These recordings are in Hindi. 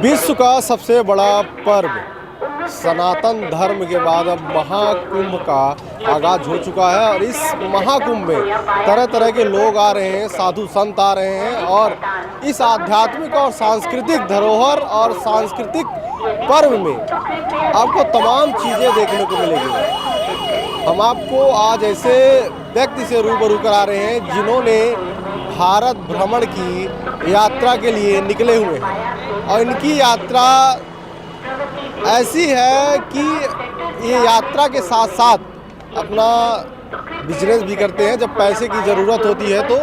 विश्व का सबसे बड़ा पर्व सनातन धर्म के बाद अब महाकुंभ का आगाज हो चुका है और इस महाकुंभ में तरह तरह के लोग आ रहे हैं, साधु संत आ रहे हैं और इस आध्यात्मिक और सांस्कृतिक धरोहर और सांस्कृतिक पर्व में आपको तमाम चीज़ें देखने को मिलेगी। हम आपको आज ऐसे व्यक्ति से रूबरू करा रहे हैं जिन्होंने भारत भ्रमण की यात्रा के लिए निकले हुए हैं और इनकी यात्रा ऐसी है कि ये यात्रा के साथ साथ अपना बिजनेस भी करते हैं। जब पैसे की ज़रूरत होती है तो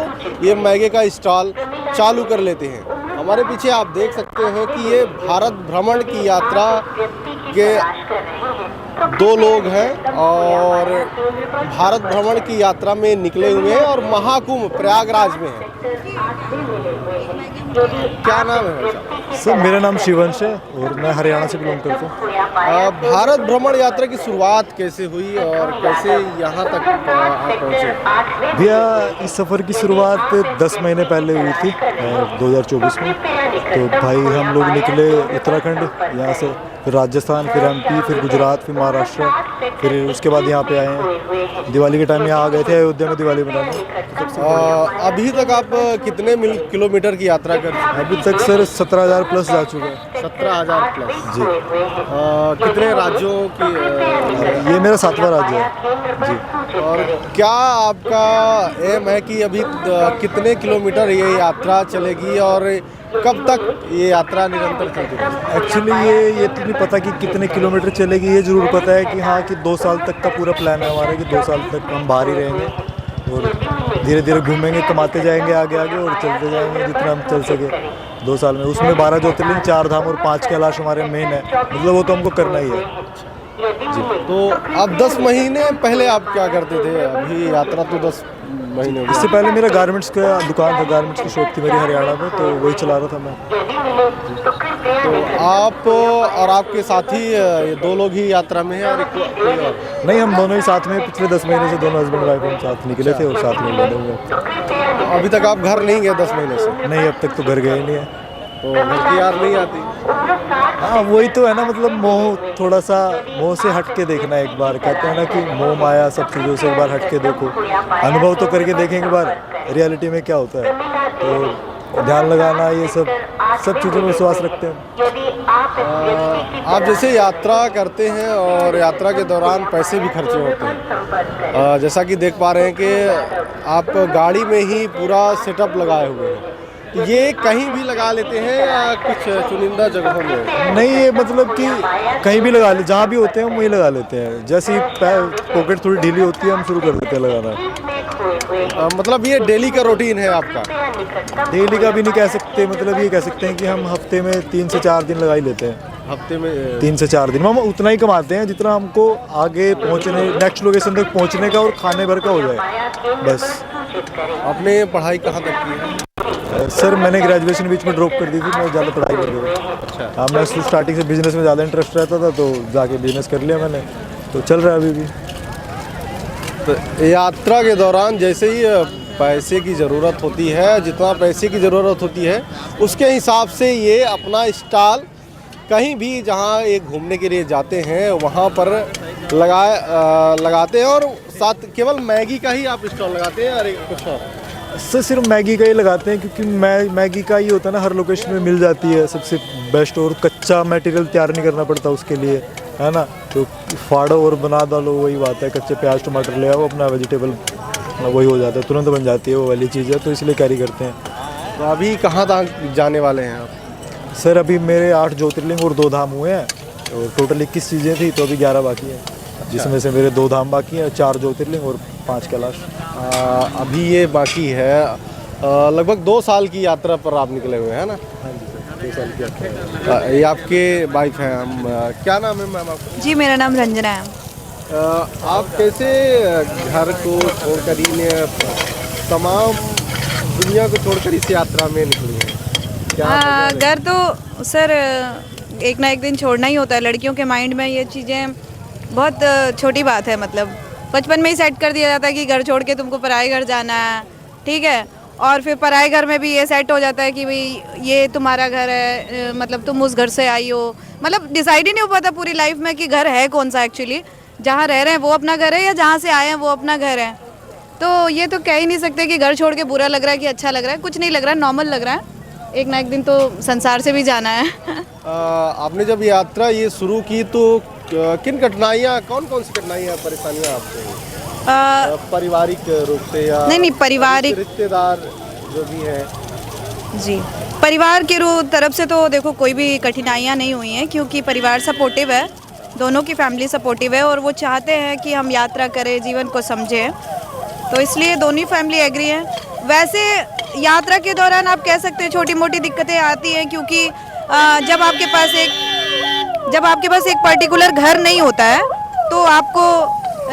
ये मैगे का स्टॉल चालू कर लेते हैं। हमारे पीछे आप देख सकते हैं कि ये भारत भ्रमण की यात्रा के दो लोग हैं और भारत भ्रमण की यात्रा में निकले हुए हैं और महाकुंभ प्रयागराज में है। क्या नाम है सर? मेरा नाम शिवंश है और मैं हरियाणा से बिलोंग करता हूँ। भारत भ्रमण यात्रा की शुरुआत कैसे हुई और कैसे यहाँ तक आप पहुँचे? भैया इस सफ़र की शुरुआत 10 महीने पहले हुई थी 2024 में। तो भाई हम लोग निकले उत्तराखंड यहाँ से, फिर राजस्थान, फिर MP, फिर गुजरात, फिर महाराष्ट्र, फिर उसके बाद यहाँ पे आए हैं। दिवाली के टाइम यहाँ आ गए थे अयोध्या में दिवाली मनाने। अभी तक आप कितने किलोमीटर की यात्रा कर चुके हैं? अभी तक सर 17,000 प्लस जा चुका है। 17,000 प्लस जी। कितने राज्यों की ये मेरा 7वां राज्य है जी। और क्या आपका एम है कि अभी कितने किलोमीटर ये यात्रा चलेगी और कब तक ये यात्रा निरंतर चलती रहेगी? एक्चुअली ये तो नहीं पता कि कितने किलोमीटर चलेगी। ये ज़रूर पता है कि हाँ कि 2 साल तक का पूरा प्लान है हमारा कि 2 साल तक हम बाहर ही रहेंगे और धीरे धीरे घूमेंगे, कमाते जाएंगे आगे आगे और चलते जाएंगे जितना हम चल सके 2 साल में। उसमें 12 ज्योतिर्लिंग, 4 धाम और 5 कैलाश हमारे मेन है, मतलब वो तो हमको करना ही है जी। तो अब 10 महीने पहले आप क्या करते थे? अभी यात्रा तो 10 महीने हो गए। इससे पहले मेरा गारमेंट्स का दुकान था, गारमेंट्स की शॉप थी मेरी हरियाणा में, तो वही चला रहा था मैं। तो आप और आपके साथी ये 2 लोग ही यात्रा में हैं और कोई और? नहीं, हम दोनों ही साथ में पिछले 10 महीने से दोनों हस्बैंड वाइफ हम साथ निकले थे और साथ में बने हुए। अभी तक आप घर नहीं गए 10 महीने से? नहीं, अब तक तो घर गए नहीं है। तो घर की याद नहीं आती? हाँ वही तो है ना, मतलब मोह, थोड़ा सा मोह से हट के देखना एक बार। कहते हैं ना कि मोह माया सब चीज़ों से एक बार हट के देखो, अनुभव तो करके देखें एक बार रियलिटी में क्या होता है। तो ध्यान लगाना, ये सब चीज़ों में विश्वास रखते हैं। आप जैसे यात्रा करते हैं और यात्रा के दौरान पैसे भी खर्चे होते हैं, जैसा कि देख पा रहे हैं कि आप गाड़ी में ही पूरा सेटअप लगाए हुए हैं। ये कहीं भी लगा लेते हैं या कुछ चुनिंदा जगहों में? नहीं, ये मतलब कि कहीं भी लगा ले, जहाँ भी होते हैं हम वहीं लगा लेते हैं। जैसे ही पॉकेट थोड़ी ढीली होती है हम शुरू कर देते हैं लगाना। मतलब ये डेली का रूटीन है आपका? डेली का भी नहीं कह सकते, मतलब ये कह सकते हैं कि हम हफ्ते में 3 से 4 दिन लगा ही लेते हैं। हफ्ते में 3 से 4 दिन में हम उतना ही कमाते हैं जितना हमको आगे पहुंचने, नेक्स्ट लोकेशन तक पहुंचने का और खाने भर का हो जाए बस। आपने पढ़ाई कहाँ तक की है? सर मैंने ग्रेजुएशन बीच में ड्रॉप कर दी थी, मैं ज़्यादा पढ़ाई कर गया। अच्छा। हाँ, मैं स्टार्टिंग से बिजनेस में ज़्यादा इंटरेस्ट रहता था तो जाके बिजनेस कर लिया मैंने, तो चल रहा है अभी भी। तो यात्रा के दौरान जैसे ही पैसे की ज़रूरत होती है, जितना पैसे की ज़रूरत होती है उसके हिसाब से ये अपना स्टॉल कहीं भी जहाँ ये घूमने के लिए जाते हैं वहाँ पर लगाते हैं। और साथ केवल मैगी का ही आप स्टॉल लगाते हैं और कुछ और? सर सिर्फ मैगी का ही लगाते हैं क्योंकि मैगी का ही होता है ना, हर लोकेशन में मिल जाती है सबसे बेस्ट, और कच्चा मटेरियल तैयार नहीं करना पड़ता उसके लिए, है ना। तो फाड़ो और बना डालो, वही बात है। कच्चे प्याज टमाटर ले आओ, अपना वेजिटेबल वही हो जाता है, तुरंत बन जाती है वो वाली चीज़ है, तो इसलिए कैरी करते हैं। तो अभी कहाँ तक जाने वाले हैं आप? सर अभी मेरे 8 ज्योतिर्लिंग और 2 धाम हुए हैं और टोटल 21 चीज़ें थी, तो अभी 11 बाकी हैं। जिसमें से मेरे 2 धाम बाकी हैं, 4 ज्योतिर्लिंग और 5 कैलाश। अभी ये बाकी है। लगभग 2 साल की यात्रा पर आप निकले हुए हैं ना? हाँ जी सर, 2 साल की यात्रा है। ये आपके वाइफ हैं। हम क्या नाम है मैम आपका? जी मेरा नाम रंजना है। आप कैसे घर को छोड़कर इन तमाम दुनिया को छोड़कर इस यात्रा में निकली हैं? क्या घर तो सर एक ना एक दिन छोड़ना ही होता है। लड़कियों के माइंड में ये चीज़ें बहुत छोटी बात है, मतलब बचपन में ही सेट कर दिया जाता है कि घर छोड़ के तुमको पराए घर जाना है, ठीक है। और फिर पराए घर में भी ये सेट हो जाता है कि भाई ये तुम्हारा घर है, मतलब तुम उस घर से आई हो। मतलब डिसाइड ही नहीं हो पाता पूरी लाइफ में कि घर है कौन सा एक्चुअली, जहाँ रह रहे हैं वो अपना घर है या जहाँ से आए हैं वो अपना घर है। तो ये तो कह ही नहीं सकते कि घर छोड़ के बुरा लग रहा है कि अच्छा लग रहा है, कुछ नहीं लग रहा है, नॉर्मल लग रहा है। एक ना एक दिन तो संसार से भी जाना है। आपने जब यात्रा ये शुरू की तो किन कठिनाइयाँ, कौन कौन सी कठिनाइयाँ परेशानियाँ आपको पारिवारिक रूप से या नहीं पारिवारिक रिश्तेदार जो भी है? जी, परिवार के तरफ से तो देखो कोई भी कठिनाइयाँ नहीं हुई हैं, क्योंकि परिवार सपोर्टिव है, दोनों की फैमिली सपोर्टिव है और वो चाहते हैं कि हम यात्रा करें, जीवन को समझें, तो इसलिए दोनों फैमिली एग्री है। वैसे यात्रा के दौरान आप कह सकते हैं छोटी मोटी दिक्कतें आती हैं, क्योंकि जब आपके पास एक पर्टिकुलर घर नहीं होता है तो आपको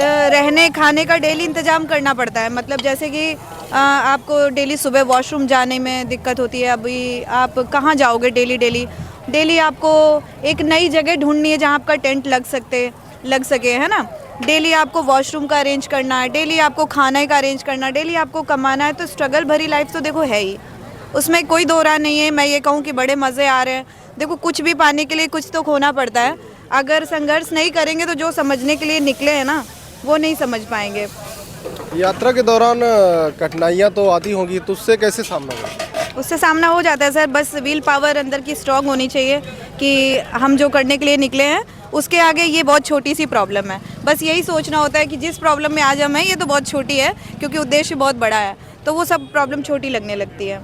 रहने खाने का डेली इंतजाम करना पड़ता है। मतलब जैसे कि आपको डेली सुबह वॉशरूम जाने में दिक्कत होती है, अभी आप कहाँ जाओगे डेली आपको एक नई जगह ढूंढनी है जहाँ आपका टेंट लग सके, है ना। डेली आपको वॉशरूम का अरेंज करना है, डेली आपको खाने का अरेंज करना है, डेली आपको कमाना है। तो स्ट्रगल भरी लाइफ तो देखो है ही, उसमें कोई दो राय नहीं है। मैं ये कहूँ कि बड़े मज़े आ रहे हैं। देखो कुछ भी पाने के लिए कुछ तो खोना पड़ता है, अगर संघर्ष नहीं करेंगे तो जो समझने के लिए निकले हैं ना वो नहीं समझ पाएंगे। यात्रा के दौरान कठिनाइयाँ तो आती होंगी, तो उससे कैसे सामना करें? उससे सामना हो जाता है सर, बस विल पावर अंदर की स्ट्रॉन्ग होनी चाहिए कि हम जो करने के लिए निकले हैं उसके आगे ये बहुत छोटी सी प्रॉब्लम है। बस यही सोचना होता है कि जिस प्रॉब्लम में आज हम हैं ये तो बहुत छोटी है, क्योंकि उद्देश्य बहुत बड़ा है, तो वो सब प्रॉब्लम छोटी लगने लगती है।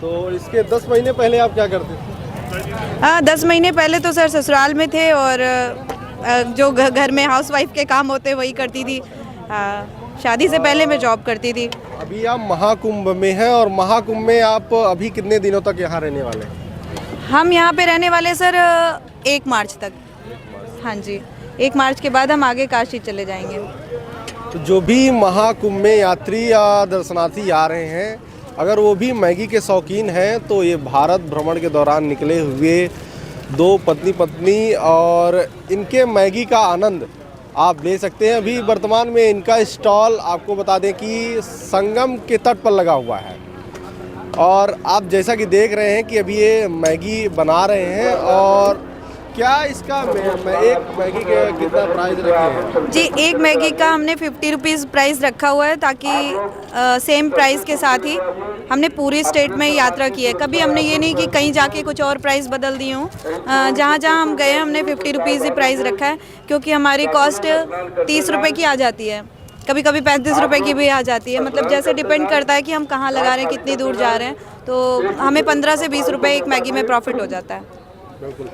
तो इसके 10 महीने पहले आप क्या करते थे? 10 महीने पहले तो सर ससुराल में थे और जो घर में हाउसवाइफ के काम होते वही करती थी। शादी से पहले मैं जॉब करती थी। अभी आप महाकुंभ में हैं और महाकुंभ में आप अभी कितने दिनों तक यहाँ रहने वाले हैं? हम यहाँ पे रहने वाले सर 1 मार्च तक। हाँ जी, 1 मार्च के बाद हम आगे काशी चले जाएंगे। तो जो भी महाकुंभ में यात्री या दर्शनार्थी आ रहे हैं, अगर वो भी मैगी के शौकीन हैं तो ये भारत भ्रमण के दौरान निकले हुए 2 पत्नी और इनके मैगी का आनंद आप ले सकते हैं। अभी वर्तमान में इनका स्टॉल आपको बता दें कि संगम के तट पर लगा हुआ है और आप जैसा कि देख रहे हैं कि अभी ये मैगी बना रहे हैं। और क्या इसका एक मैगी के कितना प्राइस रखे हैं? जी, एक मैगी का हमने 50 रुपीज़ प्राइस रखा हुआ है, ताकि सेम प्राइस के साथ ही हमने पूरी स्टेट में यात्रा की है। कभी हमने ये नहीं कि कहीं जाके कुछ और प्राइस बदल दी हूँ। जहाँ जहाँ हम गए हमने 50 रुपीज़ ही प्राइस रखा है, क्योंकि हमारी कॉस्ट 30 रुपये की आ जाती है, कभी कभी 35 रुपये की भी आ जाती है। मतलब जैसे डिपेंड करता है कि हम कहाँ लगा रहे हैं, कितनी दूर जा रहे हैं, तो हमें 15 से 20 रुपये एक मैगी में प्रॉफिट हो जाता है। बिल्कुल।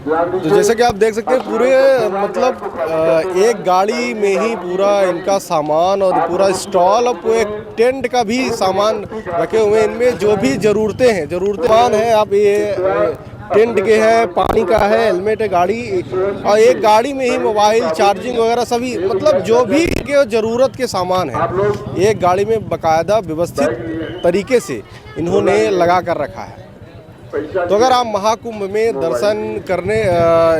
तो जैसे कि आप देख सकते हैं पूरे मतलब एक गाड़ी में ही पूरा इनका सामान और पूरा स्टॉल और पूरे टेंट का भी सामान रखे हुए हैं। इनमें जो भी ज़रूरतें हैं आप ये टेंट के है, पानी का है, हेलमेट है, गाड़ी और एक गाड़ी में ही मोबाइल चार्जिंग वगैरह सभी, मतलब जो भी के ज़रूरत के सामान है एक गाड़ी में बाकायदा व्यवस्थित तरीके से इन्होंने लगा कर रखा है। तो अगर आप महाकुंभ में दर्शन करने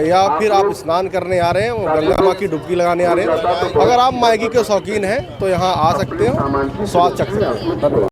या फिर आप स्नान करने आ रहे हैं, गंगा माँ की डुबकी लगाने आ रहे हैं, अगर आप मैगी के शौकीन हैं तो यहाँ आ सकते हो, स्वाद चख सकते हैं। धन्यवाद।